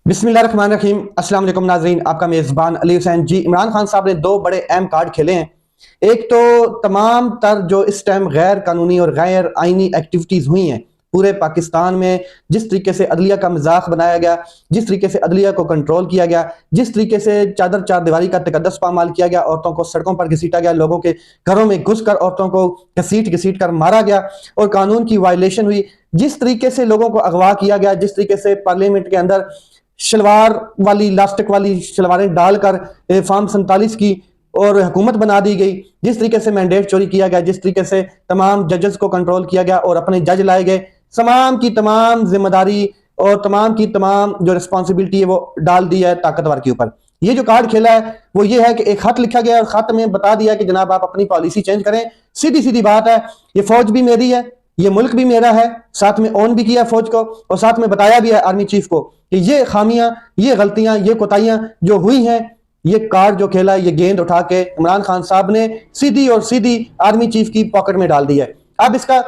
बिस्मिल्लाहिर्रहमानिर्रहीम। अस्सलाम वालेकुम नाज़रीन, आपका मेज़बान अली हुसैन जी। इमरान खान साहब ने दो बड़े अहम कार्ड खेले हैं। एक तो तमाम तर जो इस टाइम गैर कानूनी और गैर आइनी एक्टिविटीज़ हुई हैं पूरे पाकिस्तान में, जिस तरीके से अदलिया का मजाक बनाया गया, जिस तरीके से अदलिया को कंट्रोल किया गया, जिस तरीके से चादर चार दीवारी का तकद्दस पामाल किया गया, औरतों को सड़कों पर घसीटा गया, लोगों के घरों में घुसकर औरतों को घसीट घसीट कर मारा गया और कानून की वायलेशन हुई, जिस तरीके से लोगों को अगवा किया गया, जिस तरीके से पार्लियामेंट के अंदर शलवार वाली लास्टिक वाली शलवारें डालकर फार्म 47 की और हुकूमत बना दी गई, जिस तरीके से मैंडेट चोरी किया गया, जिस तरीके से तमाम जजेस को कंट्रोल किया गया और अपने जज लाए गए, तमाम की तमाम जिम्मेदारी और तमाम की तमाम जो रिस्पॉन्सिबिलिटी है वो डाल दी है ताकतवर के ऊपर। ये जो कार्ड खेला है वो ये है कि एक खत लिखा गया और खत में बता दिया कि जनाब आप अपनी पॉलिसी चेंज करें। सीधी सीधी बात है, ये फौज भी मेरी है, ये मुल्क भी मेरा है, साथ में ऑन भी किया फौज को और साथ में बताया भी है आर्मी चीफ को कि ये खामियां, ये गलतियां, ये कोताहियां जो हुई हैं, ये कार्ड जो खेला है, ये गेंद उठा के इमरान खान साहब ने सीधी और सीधी आर्मी चीफ की पॉकेट में डाल दी है। अब इसका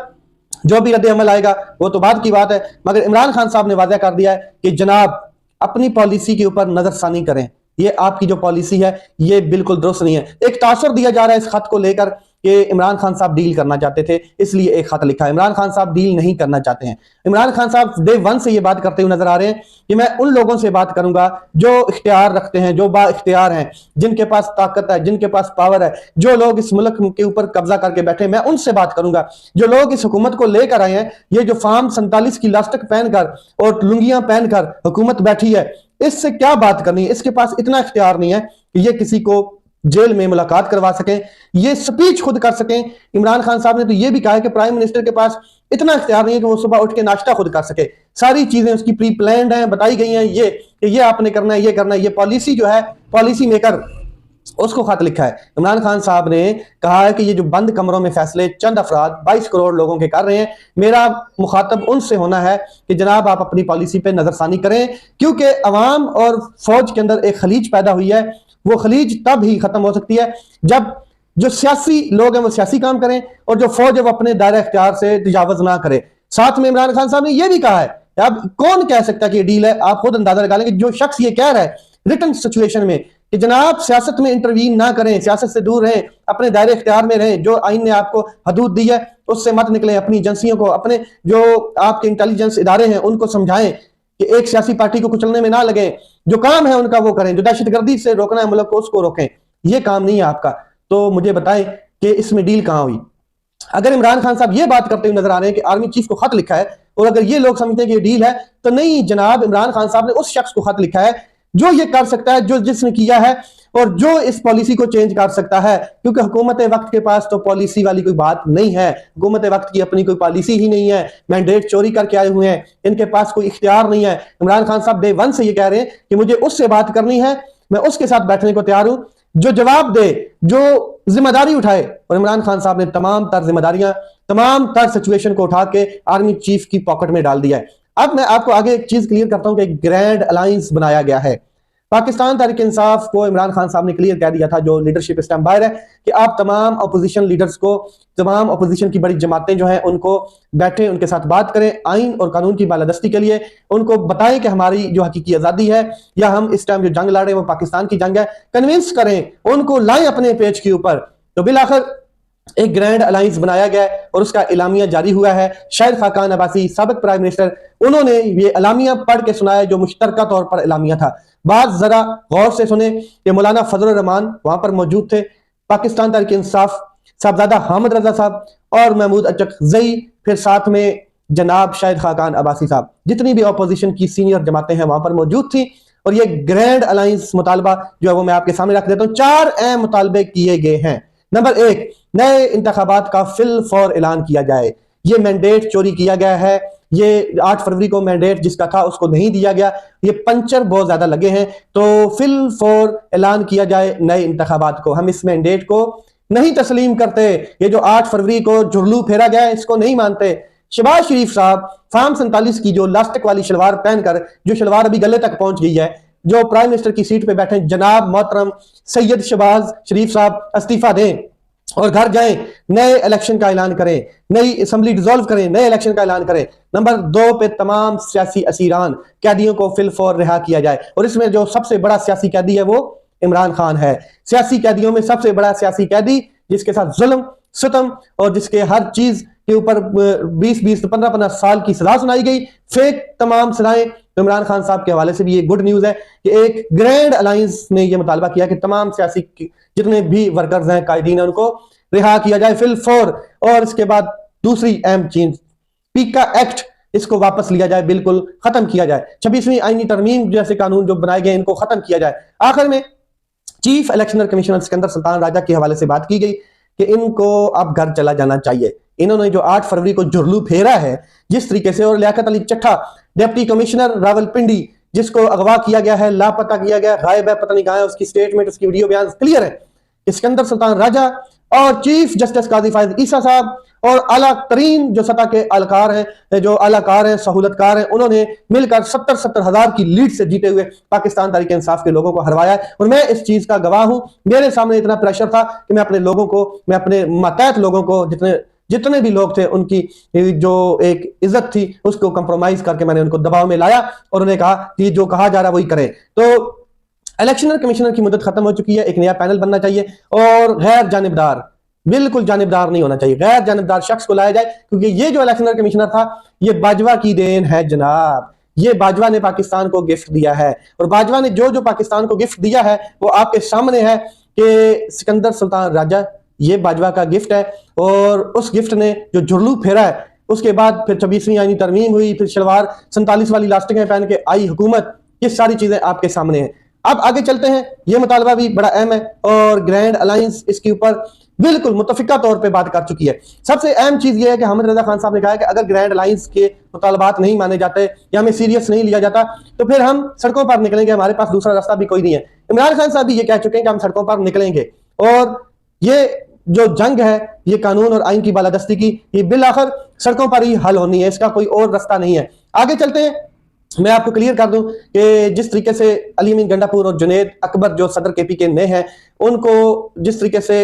जो भी रद्द अमल आएगा वो तो बाद की बात है, मगर इमरान खान साहब ने वादा कर दिया है कि जनाब अपनी पॉलिसी के ऊपर नजरसानी करें, ये आपकी जो पॉलिसी है ये बिल्कुल दुरुस्त नहीं है। एक तासुर दिया जा रहा है इस खत को लेकर कि इमरान खान साहब डील करना चाहते थे, इसलिए एक खत लिखा है। इमरान खान साहब डील नहीं करना चाहते हैं। इमरान खान साहब डे वन से ये बात करते हुए नजर आ रहे हैं कि मैं उन लोगों से बात करूंगा जो इख्तियार रखते हैं, जो बा इख्तियार हैं, जिनके पास ताकत है, जिनके पास पावर है, जो लोग इस मुल्क के ऊपर कब्जा करके बैठे, मैं उनसे बात करूंगा। जो लोग इस हुकूमत को लेकर आए हैं, ये जो फार्म 47 की लास्टिक पहनकर और लुंगियां पहनकर हुकूमत बैठी है, इससे क्या बात करनी है। इसके पास इतना इख्तियार नहीं है कि ये किसी को जेल में मुलाकात करवा सकें, ये स्पीच खुद कर सकें। इमरान खान साहब ने तो ये भी कहा है कि प्राइम मिनिस्टर के पास इतना इख्तियार नहीं है कि वो सुबह उठ के नाश्ता खुद कर सके। सारी चीजें उसकी प्री प्लान्ड हैं, बताई गई हैं, ये कि ये आपने करना है, ये करना है। ये पॉलिसी जो है, पॉलिसी मेकर उसको खत लिखा है। इमरान खान साहब ने कहा है कि ये जो बंद कमरों में फैसले चंद अफराद 22 करोड़ लोगों के कर रहे हैं, मेरा मुखातब उनसे होना है कि जनाब आप अपनी पॉलिसी पे नजरसानी करें, क्योंकि अवाम और फौज के अंदर एक खलीज पैदा हुई है। वो खलीज तब ही खत्म हो सकती है जब जो सियासी लोग हैं वो सियासी काम करें और जो फौज है वो अपने दायरा इख्तियार से तजावुज ना करे। साथ में इमरान खान साहब ने यह भी कहा है, अब कौन कह सकता है कि ये डील है, आप खुद अंदाजा लगा लें कि जो शख्स ये कह रहा है रिटन सिचुएशन में कि जनाब सियासत में इंटरवीन ना करें, सियासत से दूर रहें, अपने दायरे इख्तियार में रहें, जो आइन ने आपको हदूद दी है उससे मत निकलें, अपनी एजेंसियों को, अपने जो आपके इंटेलिजेंस इदारे हैं उनको समझाएं कि एक सियासी पार्टी को कुचलने में ना लगे, जो काम है उनका वो करें, जो दहशतगर्दी से रोकना है मुल्क को उसको रोकें। ये काम नहीं है आपका। तो मुझे बताएं कि इसमें डील कहां हुई। अगर इमरान खान साहब ये बात करते हुए नजर आ रहे हैं कि आर्मी चीफ को खत लिखा है और अगर ये लोग समझते हैं कि ये डील है, तो नहीं जनाब, इमरान खान साहब ने उस शख्स को खत लिखा है जो ये कर सकता है, जो जिसने किया है और जो इस पॉलिसी को चेंज कर सकता है, क्योंकि हुकूमत वक्त के पास तो पॉलिसी वाली कोई बात नहीं है। हुकूमत वक्त की अपनी कोई पॉलिसी ही नहीं है, मैंडेट चोरी करके आए हुए हैं, इनके पास कोई इख्तियार नहीं है। इमरान खान साहब डे वन से ये कह रहे हैं कि मुझे उससे बात करनी है, मैं उसके साथ बैठने को तैयार हूं जो जवाब दे, जो जिम्मेदारी उठाए। और इमरान खान साहब ने तमाम तर जिम्मेदारियां, तमाम तर सिचुएशन को उठा के आर्मी चीफ की पॉकेट में डाल दिया है। अब मैं आपको आगे एक चीज क्लियर करता हूं कि एक ग्रैंड अलायंस बनाया गया है। पाकिस्तान तहरीक इंसाफ को इमरान खान साहब ने क्लियर कह दिया था, जो लीडरशिप इस टाइम बाहर है, कि आप तमाम अपोजिशन लीडर्स को, तमाम अपोजिशन की बड़ी जमातें जो हैं उनको बैठे, उनके साथ बात करें, आइन और कानून की बालादस्ती के लिए उनको बताएं कि हमारी जो हकीकी आजादी है या हम इस टाइम जो जंग लड़ रहे हैं वो पाकिस्तान की जंग है, कन्विंस करें, उनको लाएं अपने पेज के ऊपर। तो बिलाखिर एक ग्रैंड अलायंस बनाया गया है और उसका इलामिया जारी हुआ है। शाहिद खाकान अब्बासी साबिक प्राइम मिनिस्टर, उन्होंने ये इलामिया पढ़ के सुनाया जो मुश्तरका तौर पर इलामिया था। बात जरा गौर से सुने कि मौलाना फजल रहमान वहां पर मौजूद थे, पाकिस्तान तहरीक इंसाफ साहबजादा हामिद रजा साहब और महमूद अचकजई, फिर साथ में जनाब शाहिद खाकान अब्बासी साहब, जितनी भी अपोजिशन की सीनियर जमातें हैं वहां पर मौजूद थी। और ये ग्रैंड अलायंस मुतालबा जो है वो मैं आपके सामने रख देता हूं। 4 अहम मुतालबे किए गए हैं। नंबर 1, नए इंतखाबात का फिल फॉर ऐलान किया जाए। ये मैंडेट चोरी किया गया है, ये 8 फरवरी को मैंडेट जिसका था उसको नहीं दिया गया, ये पंचर बहुत ज्यादा लगे हैं, तो फिल फॉर ऐलान किया जाए नए इंतखाबात को। हम इस मैंडेट को नहीं तस्लीम करते। ये जो 8 फरवरी को जुर्लू फेरा गया है इसको नहीं मानते। शहबाज शरीफ साहब फार्म 47 की जो लास्टिक वाली शलवार पहनकर, जो शलवार अभी गले तक पहुंच गई है, जो प्राइम मिनिस्टर की सीट पे बैठे जनाब मोहतरम सैयद शहबाज शरीफ साहब इस्तीफा दें और घर जाएं, नए इलेक्शन का ऐलान करें, नई असेंबली डिसॉल्व करें, नए इलेक्शन का ऐलान करें। नंबर 2 पे तमाम सियासी असीरान कैदियों को फिलफौर रिहा किया जाए, और इसमें जो सबसे बड़ा सियासी कैदी है वो इमरान खान है। सियासी कैदियों में सबसे बड़ा सियासी कैदी जिसके साथ जुल्म सितम और जिसके हर चीज के ऊपर 20-20 15-15 साल की सजा सुनाई गई, फेक तमाम सजाएं। तो इमरान खान साहब के हवाले से भी ये गुड न्यूज है कि एक ग्रैंड अलायंस ने यह मुतालबा किया कि तमाम सियासी जितने भी वर्कर्स हैं, कायदीन हैं, उनको रिहा किया जाए फिल फौर। और इसके बाद दूसरी अहम चीज, पीका एक्ट, इसको वापस लिया जाए, बिल्कुल खत्म किया जाए। 26वीं आईनी तरमीम जैसे कानून जो बनाए गए इनको खत्म किया जाए। आखिर में चीफ इलेक्शनर कमिश्नर सिकंदर सुल्तान राजा के हवाले से बात की गई कि इनको अब घर चला जाना चाहिए। इन्होंने जो 8 फरवरी को जुर्लू फेरा है जिस तरीके से, और लियाकत अली चट्ठा डिप्टी कमिश्नर रावलपिंडी जिसको अगवा किया गया है, लापता किया गया, गायब है, पता नहीं कहां है, उसकी स्टेटमेंट, उसकी वीडियो बयान क्लियर है। सिकंदर सुल्तान राजा और चीफ जस्टिस काजी फायज ईसा साहब और आला तरीन जो सतह के अलकार हैं, जो अलाकार हैं, सहूलतकार हैं, उन्होंने मिलकर 70-70 हजार की लीड से जीते हुए पाकिस्तान तहरीक इंसाफ के लोगों को हरवाया है। और मैं इस चीज का गवाह हूं। मेरे सामने इतना प्रेशर था कि मैं अपने लोगों को, मैं अपने मातहत लोगों को, जितने भी लोग थे, उनकी जो एक इज्जत थी उसको कंप्रोमाइज करके मैंने उनको दबाव में लाया और उन्हें कहा कि जो कहा जा रहा वही करें। तो इलेक्शनर कमिश्नर की मुद्दत खत्म हो चुकी है, एक नया पैनल बनना चाहिए और गैर जानिबदार, बिल्कुल जानिबदार नहीं होना चाहिए, गैर जानिबदार शख्स को लाया जाए, क्योंकि ये जो इलेक्शनर कमिश्नर था ये बाजवा की देन है जनाब। ये बाजवा ने पाकिस्तान को गिफ्ट दिया है, और बाजवा ने जो जो पाकिस्तान को गिफ्ट दिया है वो आपके सामने है कि सिकंदर सुल्तान राजा ये बाजवा का गिफ्ट है। और उस गिफ्ट ने जो जुर्लू फेरा है, उसके बाद फिर 26वीं आईनी तरमीम हुई, फिर शलवार 47 वाली लास्टिकें पहन के आई हुकूमत, ये सारी चीजें आपके सामने हैं। अब आगे चलते हैं, ये मुतालबा भी बड़ा अहम है और ग्रैंड अलायंस इसके ऊपर बिल्कुल मुतफिका तौर पे बात कर चुकी है। सबसे अहम चीज ये है कि हामिद रजा खान साहब ने कहा है कि अगर ग्रैंड अलायंस के मुतालबात नहीं माने जाते या हमें सीरियस नहीं लिया जाता तो फिर हम सड़कों पर निकलेंगे, हमारे पास दूसरा रास्ता भी कोई नहीं है। इमरान खान साहब भी ये कह चुके हैं कि हम सड़कों पर निकलेंगे, और ये जो जंग है ये कानून और आइन की बालादस्ती की, ये बिल आखिर सड़कों पर ही हल होनी है, इसका कोई और रास्ता नहीं है। आगे चलते हैं, मैं आपको क्लियर कर दूं कि जिस तरीके से अली अमीन गंडापुर और जुनैद अकबर जो सदर केपी के नए हैं, उनको जिस तरीके से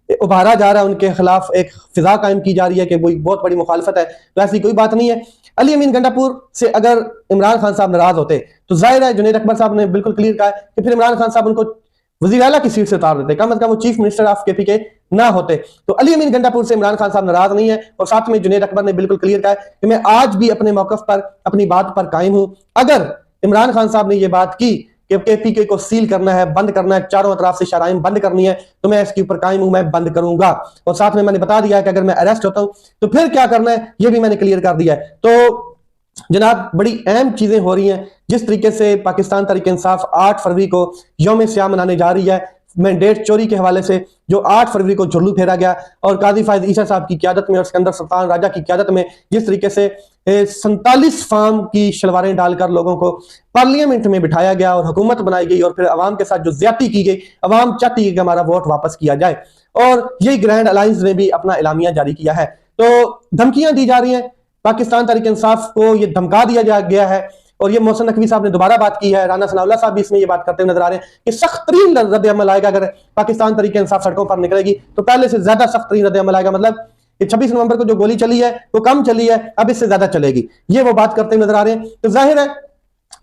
उभारा जा रहा है, उनके खिलाफ एक फिजा कायम की जा रही है कि वो बहुत बड़ी मुखालफत है, तो ऐसी कोई बात नहीं है। अली अमीन गंडापुर से अगर इमरान खान साहब नाराज होते तो जाहिर है जुनैद अकबर साहब ने बिल्कुल क्लियर कहा है कि फिर इमरान खान साहब उनको वज़ीर आला की सीट से उतार देते, कम अज कम वो चीफ मिनिस्टर ऑफ केपी के ना होते। तो अली अमीन गंडापुर से इमरान खान साहब नाराज नहीं है, और साथ में जुनैद अकबर ने बिल्कुल क्लियर कहा है कि मैं आज भी अपने मौकफ पर, अपनी बात पर कायम हूं। अगर इमरान खान साहब ने यह बात की कि केपीके को सील करना है, बंद करना है, चारों तरफ से शराइन बंद करनी है, तो मैं इसके ऊपर कायम हूं, मैं बंद करूंगा। और साथ में मैंने बता दिया है कि अगर मैं अरेस्ट होता हूं तो फिर क्या करना है, यह भी मैंने क्लियर कर दिया है। तो जनाब बड़ी अहम चीजें हो रही हैं। जिस तरीके से पाकिस्तान तहरीक इंसाफ 8 फरवरी को यौम स्याम मनाने जा रही है, मैंडेट चोरी के हवाले से जो 8 फरवरी को जुर्लू फेरा गया, और काजी फायज ईसा साहब की क़यादत में और सिकंदर सुल्तान राजा की क़यादत में जिस तरीके से 47 फार्म की शलवारें डालकर लोगों को पार्लियामेंट में बिठाया गया और हुकूमत बनाई गई, और फिर अवाम के साथ जो ज्यादती की गई, अवाम चाहती है कि हमारा वोट वापस किया जाए, और यही ग्रैंड अलायंस ने भी अपना एलामिया जारी किया है। तो धमकियां दी जा रही हैं, पाकिस्तान तहरीक इंसाफ को यह धमका दिया गया है, और ये मोहसिन नकवी साहब ने दोबारा बात की है, राना सनाउल्लाह साहब भी इसमें ये बात करते हुए नजर आ रहे हैं कि सख्त तरीन रद्द अमल आएगा। अगर पाकिस्तान तहरीक इंसाफ सड़कों पर निकलेगी तो पहले से ज्यादा सख्त तरीन रद्द अमल आएगा। मतलब 26 नवंबर को जो गोली चली है वो कम चली है, अब इससे ज्यादा चलेगी, ये वो बात करते हुए नजर आ रहे हैं। तो जाहिर है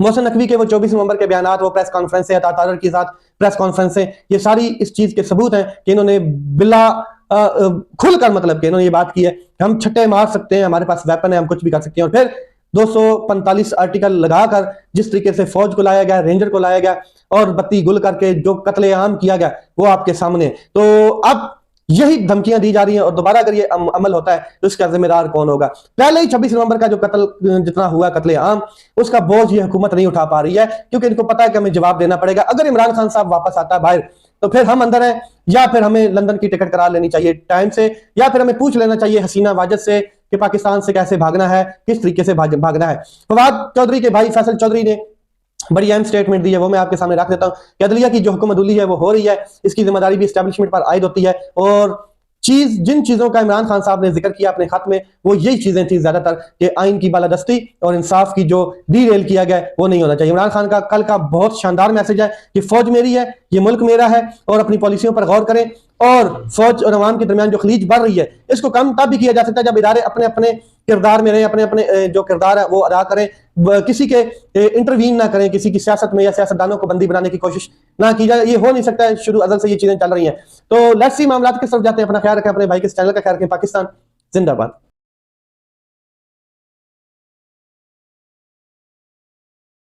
मोहसिन नकवी के वो 24 नवंबर के बयान, वो प्रेस कॉन्फ्रेंस है, तातर के साथ प्रेस कॉन्फ्रेंस है, ये सारी इस चीज के सबूत हैं कि इन्होंने बिला खुलकर, मतलब कि इन्होंने ये बात की है कि हम छट्टे मार सकते हैं, हमारे पास वेपन है, हम कुछ भी कर सकते हैं। और फिर 245 आर्टिकल लगाकर जिस तरीके से फौज को लाया गया, रेंजर को लाया गया, और बत्ती गुल करके जो कत्लेआम किया गया वो आपके सामने है। तो अब यही धमकियां दी जा रही हैं, और दोबारा अगर ये अमल होता है तो इसका जिम्मेदार कौन होगा? पहले ही 26 नवंबर का जो कत्ल जितना हुआ, कत्लेआम, उसका बोझ ये हुकूमत नहीं उठा पा रही है, क्योंकि इनको पता है कि हमें जवाब देना पड़ेगा। अगर इमरान खान साहब वापस आता है बाहर तो फिर हम अंदर हैं, या फिर हमें लंदन की टिकट करा लेनी चाहिए टाइम से, या फिर हमें पूछ लेना चाहिए हसीना वाजिद से कि पाकिस्तान से कैसे भागना है, किस तरीके से भागना है। फवाद चौधरी के भाई फैसल चौधरी ने बड़ी अहम स्टेटमेंट दी है, वो मैं आपके सामने रख देता हूं कि अदलिया की जो हुक्म अदुली है वो हो रही है, इसकी जिम्मेदारी भी एस्टेब्लिशमेंट पर आयद होती है, और जिन चीजों का इमरान खान साहब ने जिक्र किया अपने खत में, वो यही चीजें थी ज्यादातर कि आइन की बालादस्ती और इंसाफ की जो डीरेल किया गया वो नहीं होना चाहिए। इमरान खान का कल का बहुत शानदार मैसेज है कि फौज मेरी है, ये मुल्क मेरा है, और अपनी पॉलिसियों पर गौर करें। और फौज और अवाम के दरमियान जो खलीज बढ़ रही है, इसको कम तब भी किया जा सकता है जब इदारे अपने अपने किरदार में रहें, अपने अपने जो किरदार है वो अदा करें, किसी के इंटरवीन ना करें, किसी की सियासत में या सियासतदानों को बंदी बनाने की कोशिश ना की जाए। ये हो नहीं सकता है, शुरू अजल से ये चीजें चल रही हैं। तो लेट्स सी मामला किस तरफ जाते हैं। अपना ख्याल रखें, अपने भाई के चैनल का ख्याल रखें। पाकिस्तान जिंदाबाद।